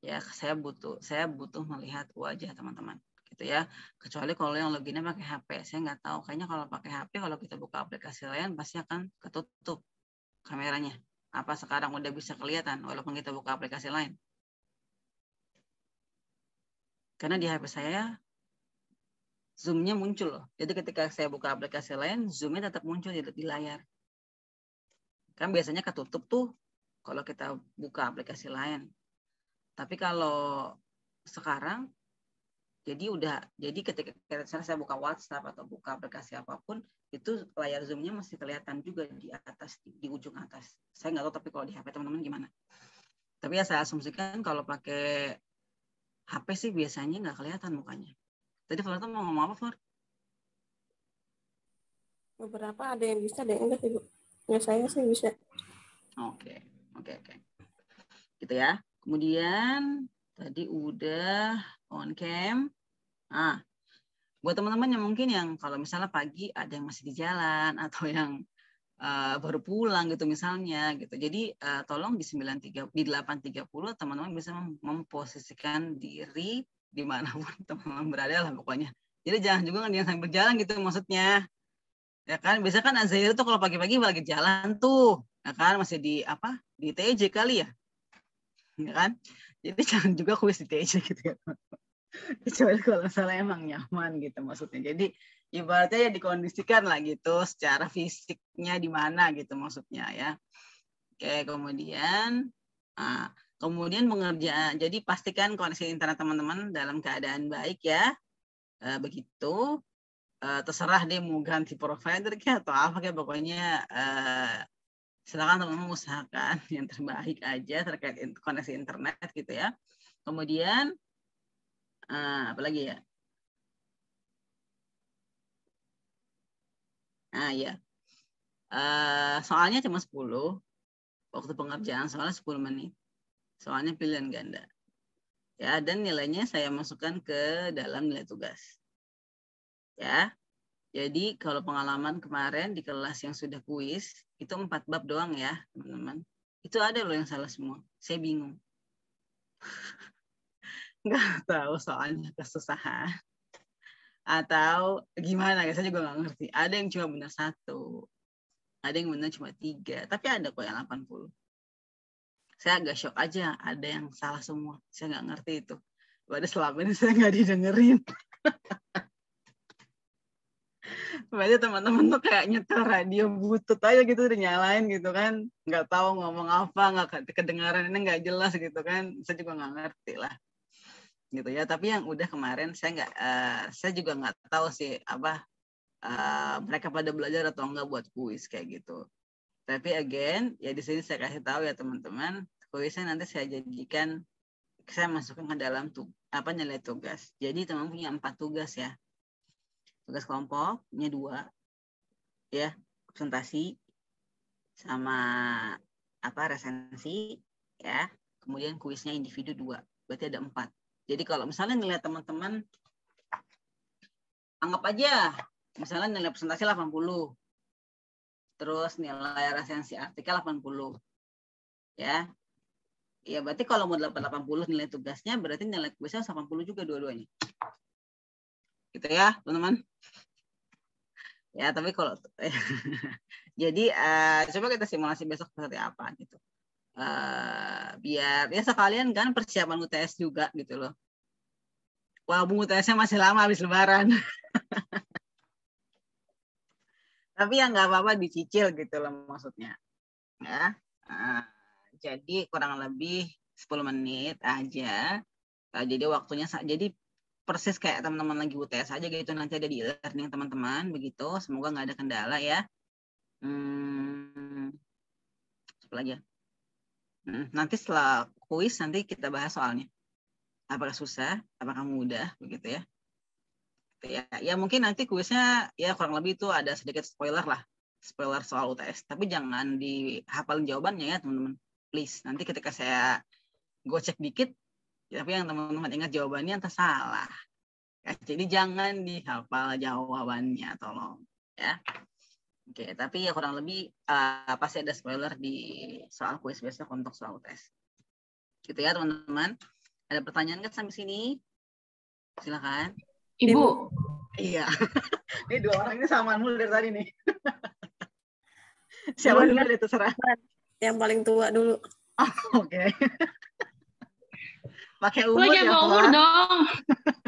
[SPEAKER 3] Ya, saya butuh melihat wajah teman-teman. Gitu ya. Kecuali kalau yang loginnya pakai HP. Saya nggak tahu. Kayaknya kalau pakai HP, kalau kita buka aplikasi lain, pasti akan ketutup kameranya. Apa sekarang udah bisa kelihatan walaupun kita buka aplikasi lain? Karena di HP saya zoom-nya muncul loh. Jadi ketika saya buka aplikasi lain, zoom-nya tetap muncul di layar. Kan biasanya ketutup tuh kalau kita buka aplikasi lain. Tapi kalau sekarang, jadi ketika saya buka WhatsApp atau buka aplikasi apapun, itu layar zoom-nya masih kelihatan juga di atas, di ujung atas. Saya nggak tahu tapi kalau di HP teman-teman gimana. Tapi ya saya asumsikan kalau pakai HP sih biasanya nggak kelihatan mukanya. Tadi Florta mau ngomong apa, Flor?
[SPEAKER 4] Beberapa ada yang bisa, ada yang enggak, Ibu. Ya saya sih bisa.
[SPEAKER 3] Oke. gitu ya. Kemudian tadi udah on cam. Nah, buat teman-teman yang mungkin yang kalau misalnya pagi ada yang masih di jalan atau yang baru pulang gitu misalnya gitu. Jadi tolong di 8.30 teman-teman bisa memposisikan diri dimanapun teman-teman berada lah pokoknya. Jadi jangan juga yang sambil berjalan gitu maksudnya. Ya kan, biasa kan Azahir tuh kalau pagi-pagi lagi jalan tuh, ya kan masih di TJ kali ya. Ya kan? Jadi jangan juga kuis di TJ gitu ya. Kecuali kalau misalnya emang nyaman gitu maksudnya. Jadi ibaratnya ya dikondisikan lah gitu secara fisiknya di mana gitu maksudnya ya. Oke, kemudian pengerjaan. Jadi pastikan koneksi internet teman-teman dalam keadaan baik ya. Begitu. Terserah deh mau ganti provider kayak atau apa kayak pokoknya silakan teman-teman usahakan yang terbaik aja terkait koneksi internet gitu ya. Kemudian apa lagi ya? Nah ya, soalnya cuma 10 waktu pengerjaan soalnya 10 menit. Soalnya pilihan ganda. Ya, dan nilainya saya masukkan ke dalam nilai tugas. Ya. Jadi kalau pengalaman kemarin di kelas yang sudah kuis, itu 4 bab doang ya, teman-teman. Itu ada loh yang salah semua. Saya bingung. Nggak tahu soalnya kesusahan. Atau gimana, saya juga nggak ngerti. Ada yang cuma benar 1. Ada yang benar cuma 3. Tapi ada kok yang 80. Saya agak shock aja, ada yang salah semua. Saya nggak ngerti itu. Padahal selama ini saya nggak didengerin. Berarti teman-teman tuh kayak nyetel radio butut aja gitu udah nyalain gitu kan, nggak tahu ngomong apa, nggak kedengaran, ini nggak jelas gitu kan, saya juga nggak ngerti lah gitu ya. Tapi yang udah kemarin saya juga nggak tahu sih apa mereka pada belajar atau enggak buat kuis kayak gitu. Tapi again ya di sini saya kasih tahu ya teman-teman, kuisnya nanti saya jadikan, saya masukkan ke dalam nilai tugas. Jadi teman-teman punya 4 tugas ya. Tugas kelompok punya 2 ya, presentasi sama resensi ya. Kemudian kuisnya individu 2, berarti ada 4. Jadi kalau misalnya nilai teman-teman anggap aja misalnya nilai presentasi 80, terus nilai resensi artikel 80 ya. Ya berarti kalau mau 80 nilai tugasnya, berarti nilai kuisnya 80 juga dua-duanya. Gitu ya teman-teman. Ya tapi kalau jadi coba kita simulasi besok seperti apa gitu. Biar ya sekalian kan persiapan UTS juga gitu loh. Walaupun UTS-nya masih lama habis lebaran. Tapi ya nggak apa-apa dicicil gitu loh maksudnya. Ya. Jadi kurang lebih 10 menit aja. Jadi waktunya jadi persis kayak teman-teman lagi UTS aja gitu, nanti ada di e-learning teman-teman begitu. Semoga nggak ada kendala ya. Apa lagi ya? Nanti setelah kuis nanti kita bahas soalnya. Apakah susah, apakah mudah begitu ya. Ya mungkin nanti kuisnya ya kurang lebih itu ada sedikit spoiler lah. Spoiler soal UTS, tapi jangan dihafalin jawabannya ya teman-teman. Please, nanti ketika saya gocek dikit, tapi yang teman-teman ingat jawabannya entah salah. Ya, jadi jangan dihafal jawabannya, tolong ya. Oke, tapi ya kurang lebih pasti ada spoiler di soal kuis besok untuk soal UTS. Gitu ya teman-teman. Ada pertanyaan kan sampai sini? Silakan.
[SPEAKER 4] Ibu.
[SPEAKER 3] Iya. Ini 2 orang ini samaan mulu dari tadi nih. Siapa dulu deh terserah.
[SPEAKER 4] Yang paling tua dulu.
[SPEAKER 3] Oh, oke. Pakai umur ya,
[SPEAKER 6] jangan umur dong.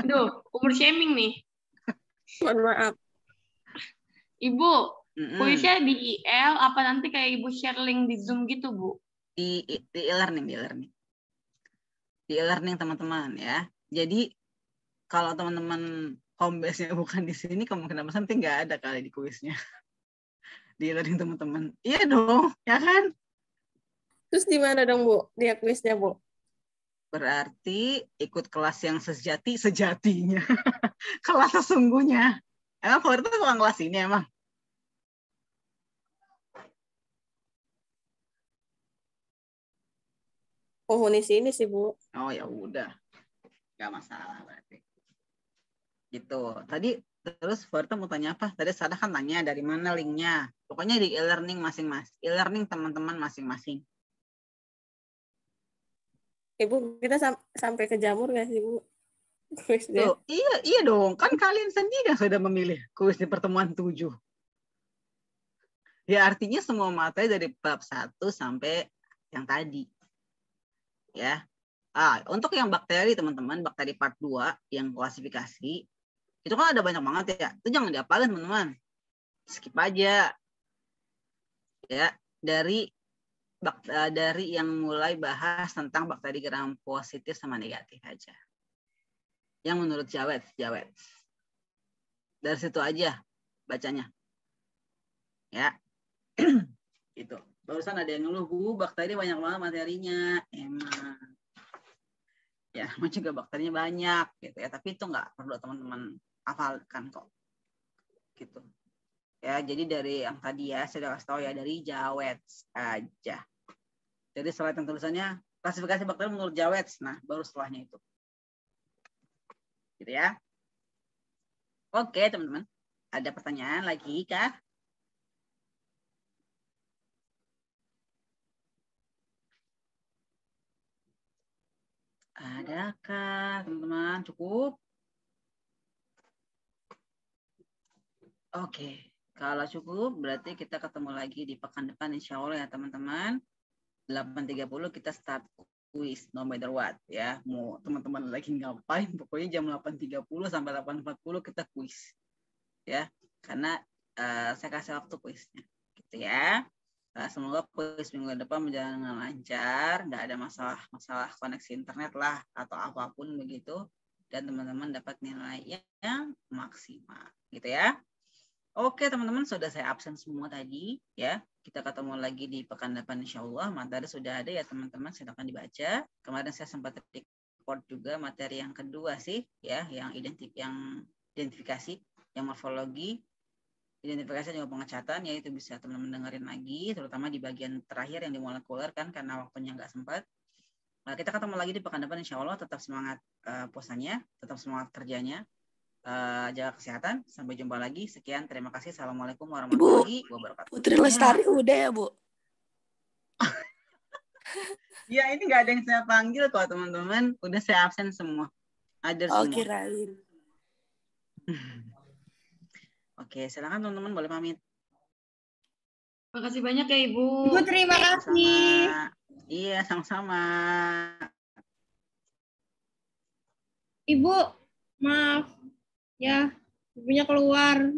[SPEAKER 6] Aduh, umur shaming nih.
[SPEAKER 4] Mohon maaf.
[SPEAKER 6] Ibu, kuisnya di IL apa nanti kayak Ibu share link di Zoom gitu, Bu?
[SPEAKER 3] Di e-learning, di e-learning teman-teman ya. Jadi kalau teman-teman home base-nya bukan di sini, kemungkinan besar nanti nggak ada kali di kuisnya. Di e-learning teman-teman. Iya dong, ya kan?
[SPEAKER 4] Terus di mana dong, Bu? Dia kuisnya, Bu?
[SPEAKER 3] Berarti ikut kelas yang sejatinya. Kelas sesungguhnya. Emang kalau itu bukan kelas ini emang?
[SPEAKER 4] penghuni sini sih, Bu.
[SPEAKER 7] Oh ya udah, nggak masalah berarti. Gitu. Tadi terus Verta mau tanya apa? Tadi Sada kan tanya dari mana linknya. Pokoknya di e-learning masing-masing. E-learning teman-teman masing-masing.
[SPEAKER 4] Ibu, kita sampai ke jamur nggak sih, Bu? Kuisnya.
[SPEAKER 7] Tuh, iya dong. Kan kalian sendiri yang sudah memilih kuis di pertemuan 7. Ya artinya semua materi dari bab 1 sampai yang tadi. Ya. Untuk yang bakteri teman-teman, bakteri part 2 yang klasifikasi, itu kan ada banyak banget ya. Itu jangan dihafalin teman-teman. Skip aja. Ya, dari yang mulai bahas tentang bakteri gram positif sama negatif aja. Yang menurut Jawed. Dari situ aja bacanya. Ya. Gitu. Barusan ada yang ngeluh, Bu, bakteri banyak banget materinya. Emang. Ya, juga bakterinya banyak gitu ya, tapi itu nggak perlu teman-teman hafalkan kok. Gitu. Ya, jadi dari yang tadi ya, saya udah kasih tahu ya, dari Jawed aja. Jadi slide yang tulisannya klasifikasi bakteri menurut Jawed. Nah, baru setelahnya itu. Gitu ya. Oke, teman-teman. Ada pertanyaan lagi kah? Adakah, teman-teman? Cukup? Oke. Kalau cukup, berarti kita ketemu lagi di pekan depan insya Allah ya, teman-teman. 8.30 kita start quiz, no matter what. Ya, mau teman-teman lagi ngapain, pokoknya jam 8.30 sampai 8.40 kita quiz. Ya, karena saya kasih waktu kuisnya. Gitu ya. Semoga kuis minggu depan berjalan dengan lancar, nggak ada masalah koneksi internet lah atau apapun begitu, dan teman-teman dapat nilai yang maksimal, gitu ya. Oke teman-teman, sudah saya absen semua tadi ya. Kita ketemu lagi di pekan depan insya Allah. Materi sudah ada ya teman-teman, silakan dibaca. Kemarin saya sempat record juga materi yang kedua sih ya, yang identifikasi, yang morfologi. Identifikasi juga pengecatan, yaitu bisa teman-teman dengerin lagi, terutama di bagian terakhir yang di molekuler kan, karena waktunya nggak sempat. Nah, kita ketemu lagi di pekan depan insya Allah. Tetap semangat puasanya, tetap semangat kerjanya, jaga kesehatan. Sampai jumpa lagi. Sekian, terima kasih. Assalamualaikum warahmatullahi wabarakatuh.
[SPEAKER 8] Putri Lestari udah ya, Bu?
[SPEAKER 7] Ya, ini nggak ada yang saya panggil kok teman-teman. Udah saya absen semua. Ada semua.
[SPEAKER 8] Kirain.
[SPEAKER 7] Oke, silakan teman-teman boleh pamit.
[SPEAKER 6] Makasih banyak ya Ibu.
[SPEAKER 9] Ibu terima kasih.
[SPEAKER 7] Iya, sama-sama.
[SPEAKER 9] Ibu, maaf ya, ibunya keluar.